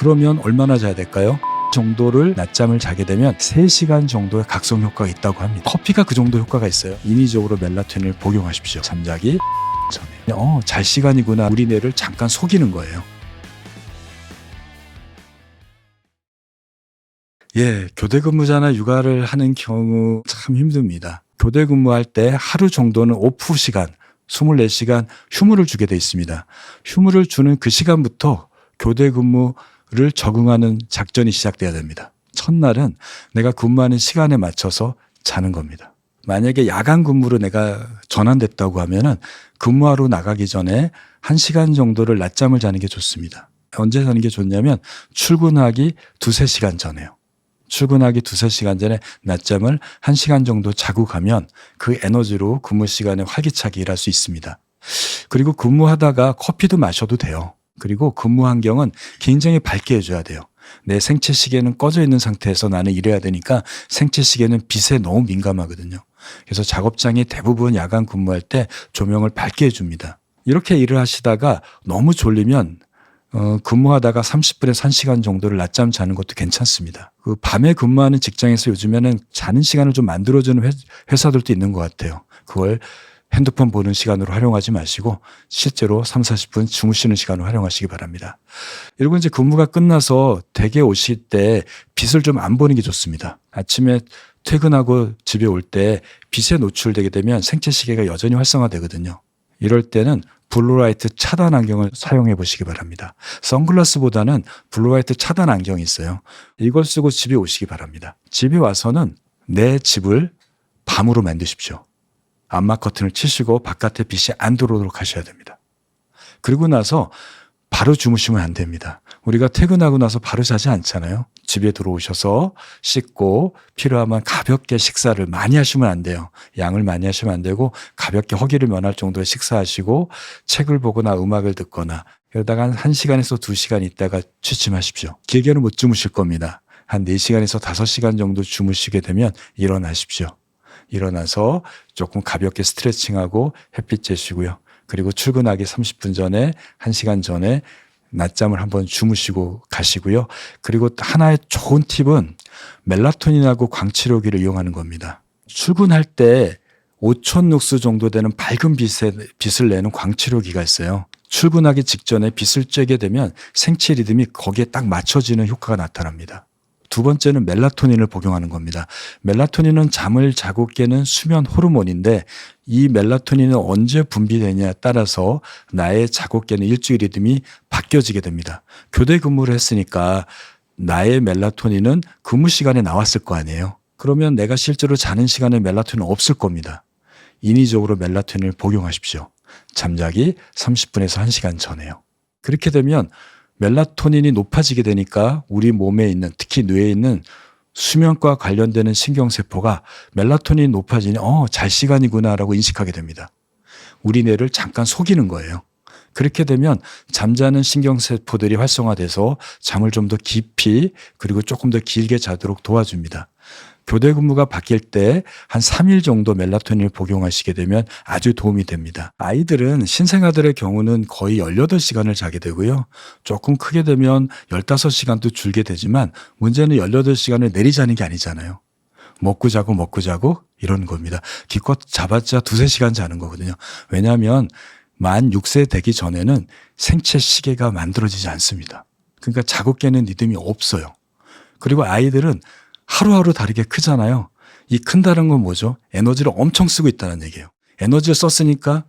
그러면 얼마나 자야 될까요? 정도를 낮잠을 자게 되면 3시간 정도의 각성 효과가 있다고 합니다. 커피가 그 정도 효과가 있어요. 인위적으로 멜라토닌을 복용하십시오. 잠자기 전에. 잘 시간이구나. 우리 뇌를 잠깐 속이는 거예요. 교대 근무자나 육아를 하는 경우 참 힘듭니다. 교대 근무할 때 하루 정도는 오프 시간, 24시간 휴무를 주게 돼 있습니다. 휴무를 주는 그 시간부터 교대 근무를 적응하는 작전이 시작돼야 됩니다. 첫날은 내가 근무하는 시간에 맞춰서 자는 겁니다. 만약에 야간 근무로 내가 전환됐다고 하면은 근무하러 나가기 전에 1시간 정도를 낮잠을 자는 게 좋습니다. 언제 자는 게 좋냐면 출근하기 2-3시간 전에요. 출근하기 2-3시간 전에 낮잠을 1시간 정도 자고 가면 그 에너지로 근무 시간에 활기차게 일할 수 있습니다. 그리고 근무하다가 커피도 마셔도 돼요. 그리고 근무 환경은 굉장히 밝게 해줘야 돼요. 내 생체 시계는 꺼져 있는 상태에서 나는 일해야 되니까 생체 시계는 빛에 너무 민감하거든요. 그래서 작업장이 대부분 야간 근무할 때 조명을 밝게 해줍니다. 이렇게 일을 하시다가 너무 졸리면 근무하다가 30분에서 1시간 정도를 낮잠 자는 것도 괜찮습니다. 그 밤에 근무하는 직장에서 요즘에는 자는 시간을 좀 만들어주는 회사들도 있는 것 같아요. 그걸 핸드폰 보는 시간으로 활용하지 마시고 실제로 30-40분 주무시는 시간으로 활용하시기 바랍니다. 그리고 이제 근무가 끝나서 댁에 오실 때 빛을 좀 안 보는 게 좋습니다. 아침에 퇴근하고 집에 올 때 빛에 노출되게 되면 생체 시계가 여전히 활성화되거든요. 이럴 때는 블루라이트 차단 안경을 사용해 보시기 바랍니다. 선글라스보다는 블루라이트 차단 안경이 있어요. 이걸 쓰고 집에 오시기 바랍니다. 집에 와서는 내 집을 밤으로 만드십시오. 암막 커튼을 치시고 바깥에 빛이 안 들어오도록 하셔야 됩니다. 그리고 나서 바로 주무시면 안 됩니다. 우리가 퇴근하고 나서 바로 자지 않잖아요. 집에 들어오셔서 씻고 필요하면 가볍게 식사를 많이 하시면 안 돼요. 양을 많이 하시면 안 되고 가볍게 허기를 면할 정도의 식사하시고 책을 보거나 음악을 듣거나 그러다가 한 1시간에서 2시간 있다가 취침하십시오. 길게는 못 주무실 겁니다. 한 4시간에서 5시간 정도 주무시게 되면 일어나십시오. 일어나서 조금 가볍게 스트레칭하고 햇빛 쬐시고요. 그리고 출근하기 30분 전에 1시간 전에 낮잠을 한번 주무시고 가시고요. 그리고 하나의 좋은 팁은 멜라토닌하고 광치료기를 이용하는 겁니다. 출근할 때 5,000 룩스 정도 되는 밝은 빛을 내는 광치료기가 있어요. 출근하기 직전에 빛을 쬐게 되면 생체 리듬이 거기에 딱 맞춰지는 효과가 나타납니다. 두 번째는 멜라토닌을 복용하는 겁니다. 멜라토닌은 잠을 자고 깨는 수면 호르몬인데 이 멜라토닌은 언제 분비되냐에 따라서 나의 자고 깨는 일주일 리듬이 바뀌어지게 됩니다. 교대 근무를 했으니까 나의 멜라토닌은 근무 시간에 나왔을 거 아니에요. 그러면 내가 실제로 자는 시간에 멜라토닌은 없을 겁니다. 인위적으로 멜라토닌을 복용하십시오. 잠자기 30분에서 1시간 전에요. 그렇게 되면 멜라토닌이 높아지게 되니까 우리 몸에 있는 특히 뇌에 있는 수면과 관련되는 신경세포가 멜라토닌이 높아지니 잘 시간이구나 라고 인식하게 됩니다. 우리 뇌를 잠깐 속이는 거예요. 그렇게 되면 잠자는 신경세포들이 활성화돼서 잠을 좀 더 깊이 그리고 조금 더 길게 자도록 도와줍니다. 교대 근무가 바뀔 때 한 3일 정도 멜라토닌을 복용하시게 되면 아주 도움이 됩니다. 아이들은 신생아들의 경우는 거의 18시간을 자게 되고요. 조금 크게 되면 15시간도 줄게 되지만 문제는 18시간을 내리자는 게 아니잖아요. 먹고 자고 이런 겁니다. 기껏 잡았자 2-3시간 자는 거거든요. 왜냐하면 만 6세 되기 전에는 생체 시계가 만들어지지 않습니다. 그러니까 자고 깨는 리듬이 없어요. 그리고 아이들은 하루하루 다르게 크잖아요. 이 큰다는 건 뭐죠? 에너지를 엄청 쓰고 있다는 얘기예요. 에너지를 썼으니까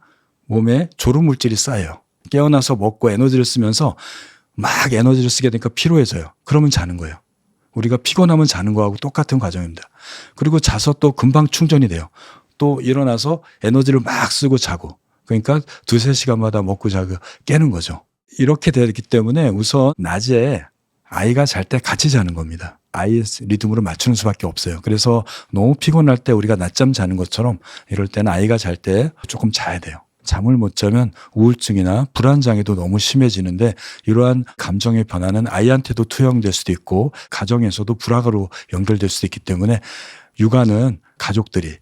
몸에 졸음 물질이 쌓여요. 깨어나서 먹고 에너지를 쓰면서 막 에너지를 쓰게 되니까 피로해져요. 그러면 자는 거예요. 우리가 피곤하면 자는 거하고 똑같은 과정입니다. 그리고 자서 또 금방 충전이 돼요. 또 일어나서 에너지를 막 쓰고 자고. 그러니까 2-3시간마다 먹고 자고 깨는 거죠. 이렇게 되기 때문에 우선 낮에 아이가 잘 때 같이 자는 겁니다. 아이의 리듬으로 맞추는 수밖에 없어요. 그래서 너무 피곤할 때 우리가 낮잠 자는 것처럼 이럴 때는 아이가 잘 때 조금 자야 돼요. 잠을 못 자면 우울증이나 불안장애도 너무 심해지는데 이러한 감정의 변화는 아이한테도 투영될 수도 있고 가정에서도 불화가로 연결될 수도 있기 때문에 육아는 가족들이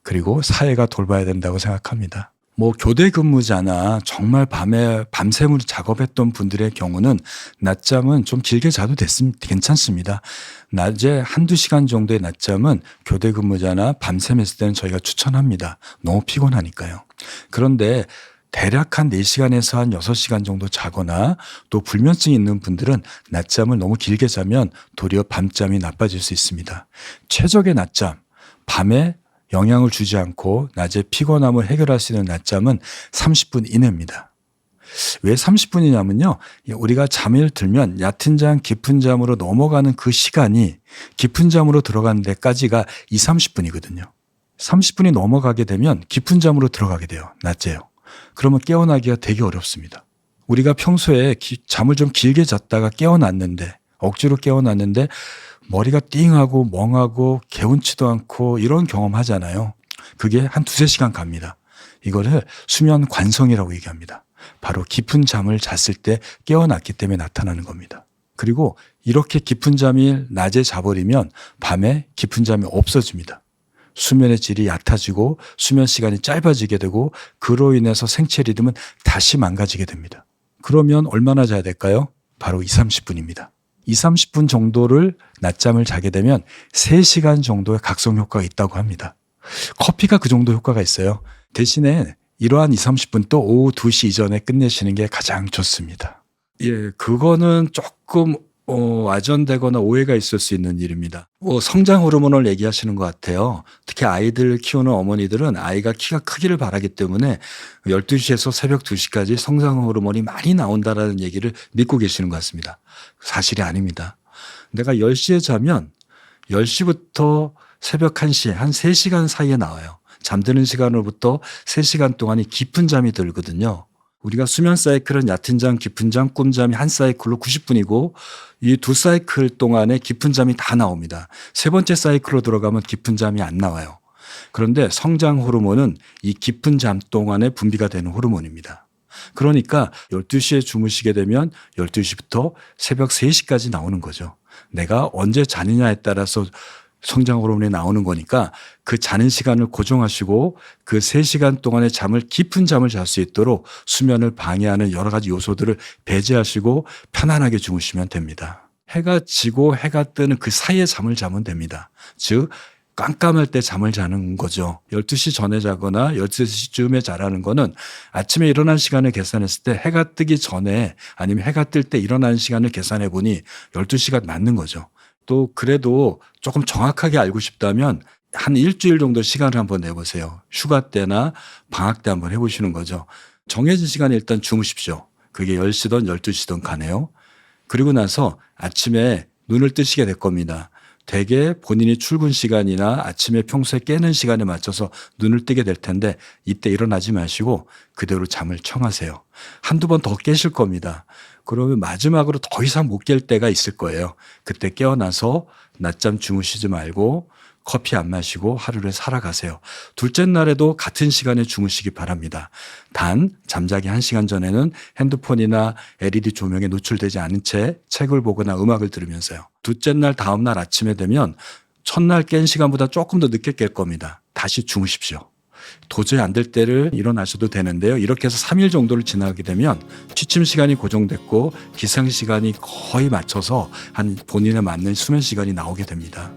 그리고 사회가 돌봐야 된다고 생각합니다. 뭐 교대 근무자나 정말 밤샘으로 작업했던 분들의 경우는 낮잠은 좀 길게 자도 괜찮습니다. 낮에 한두 시간 정도의 낮잠은 교대 근무자나 밤샘 했을 때는 저희가 추천합니다. 너무 피곤하니까요. 그런데 대략 한 4시간에서 한 6시간 정도 자거나 또 불면증이 있는 분들은 낮잠을 너무 길게 자면 도리어 밤잠이 나빠질 수 있습니다. 최적의 낮잠, 밤에 영향을 주지 않고 낮에 피곤함을 해결할 수 있는 낮잠은 30분 이내입니다. 왜 30분이냐면요. 우리가 잠을 들면 얕은 잠, 깊은 잠으로 넘어가는 그 시간이 깊은 잠으로 들어가는 데까지가 30분이거든요. 30분이 넘어가게 되면 깊은 잠으로 들어가게 돼요. 낮에요. 그러면 깨어나기가 되게 어렵습니다. 우리가 평소에 잠을 좀 길게 잤다가 깨어났는데, 억지로 깨어났는데 머리가 띵하고 멍하고 개운치도 않고 이런 경험 하잖아요. 그게 한 2-3시간 갑니다. 이거를 수면 관성이라고 얘기합니다. 바로 깊은 잠을 잤을 때 깨어났기 때문에 나타나는 겁니다. 그리고 이렇게 깊은 잠을 낮에 자버리면 밤에 깊은 잠이 없어집니다. 수면의 질이 얕아지고 수면 시간이 짧아지게 되고 그로 인해서 생체 리듬은 다시 망가지게 됩니다. 그러면 얼마나 자야 될까요? 바로 20-30분입니다. 20-30분 정도를 낮잠을 자게 되면 3시간 정도의 각성 효과가 있다고 합니다. 커피가 그 정도 효과가 있어요. 대신에 이러한 20-30분 또 오후 2시 이전에 끝내시는 게 가장 좋습니다. 예, 그거는 조금 와전되거나 오해가 있을 수 있는 일입니다. 성장 호르몬을 얘기하시는 것 같아요. 특히 아이들 키우는 어머니들은 아이가 키가 크기를 바라기 때문에 12시에서 새벽 2시까지 성장 호르몬이 많이 나온다라는 얘기를 믿고 계시는 것 같습니다. 사실이 아닙니다. 내가 10시에 자면 10시부터 새벽 1시, 한 3시간 사이에 나와요. 잠드는 시간으로부터 3시간 동안이 깊은 잠이 들거든요. 우리가 수면 사이클은 얕은 잠, 깊은 잠, 꿈잠이 한 사이클로 90분이고 이 2사이클 동안에 깊은 잠이 다 나옵니다. 3번째 사이클로 들어가면 깊은 잠이 안 나와요. 그런데 성장 호르몬은 이 깊은 잠 동안에 분비가 되는 호르몬입니다. 그러니까 12시에 주무시게 되면 12시부터 새벽 3시까지 나오는 거죠. 내가 언제 자느냐에 따라서 성장 호르몬이 나오는 거니까 그 자는 시간을 고정하시고 그 3시간 동안의 깊은 잠을 잘 수 있도록 수면을 방해하는 여러 가지 요소들을 배제하시고 편안하게 주무시면 됩니다. 해가 지고 해가 뜨는 그 사이에 잠을 자면 됩니다. 즉 깜깜할 때 잠을 자는 거죠. 12시 전에 자거나 12시쯤에 자라는 거는 아침에 일어난 시간을 계산했을 때 해가 뜨기 전에 아니면 해가 뜰 때 일어나는 시간을 계산해 보니 12시가 맞는 거죠. 또 그래도 조금 정확하게 알고 싶다면 한 일주일 정도 시간을 한번 내보세요. 휴가 때나 방학 때 한번 해보시는 거죠. 정해진 시간에 일단 주무십시오. 그게 10시든 12시든 가네요. 그리고 나서 아침에 눈을 뜨시게 될 겁니다. 대개 본인이 출근 시간이나 아침에 평소에 깨는 시간에 맞춰서 눈을 뜨게 될 텐데 이때 일어나지 마시고 그대로 잠을 청하세요. 한두 번 더 깨실 겁니다. 그러면 마지막으로 더 이상 못 깰 때가 있을 거예요. 그때 깨어나서 낮잠 주무시지 말고 커피 안 마시고 하루를 살아가세요. 둘째 날에도 같은 시간에 주무시기 바랍니다. 단 잠자기 1시간 전에는 핸드폰이나 LED 조명에 노출되지 않은 채 책을 보거나 음악을 들으면서요. 둘째 날 다음 날 아침에 되면 첫날 깬 시간보다 조금 더 늦게 깰 겁니다. 다시 주무십시오. 도저히 안 될 때를 일어나셔도 되는데요. 이렇게 해서 3일 정도를 지나게 되면 취침 시간이 고정됐고 기상 시간이 거의 맞춰서 한 본인에 맞는 수면 시간이 나오게 됩니다.